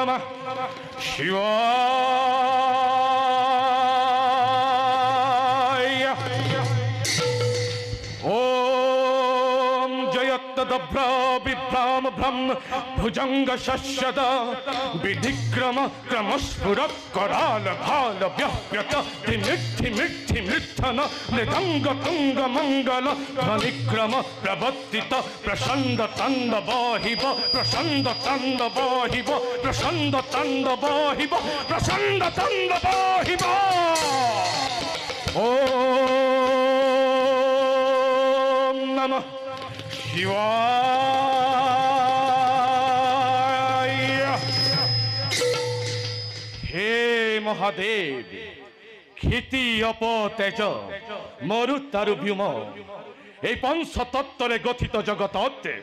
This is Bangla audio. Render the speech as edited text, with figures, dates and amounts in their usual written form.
নমঃ শিবায়। ওম জয়ত্তদ্ভ্র বিভ্রাম ভ্রম ভুজঙ্গ শস্যদ বিধিক্রম ক্রমস্ফুর করাল ভাল ব্যপ্যত ধিমিদ্ধি মিদ্ধি মৃদ্ধন মৃদঙ্গ তুঙ্গ মঙ্গল ধ্বনিক্রম প্রবর্তিত প্রসন্দ তন্দ বহিব প্রসন্দ তন্দ বহিব প্রসন্দ তন্দ বহিব প্রসন্দ তন্দ বহিব। ওম নমঃ শিবায়। হে মহাদেব, ক্ষিতি অপ তেজ মরু তারু ভীম এই পঞ্চতত্ত্বরে গঠিত জগৎ অর্থে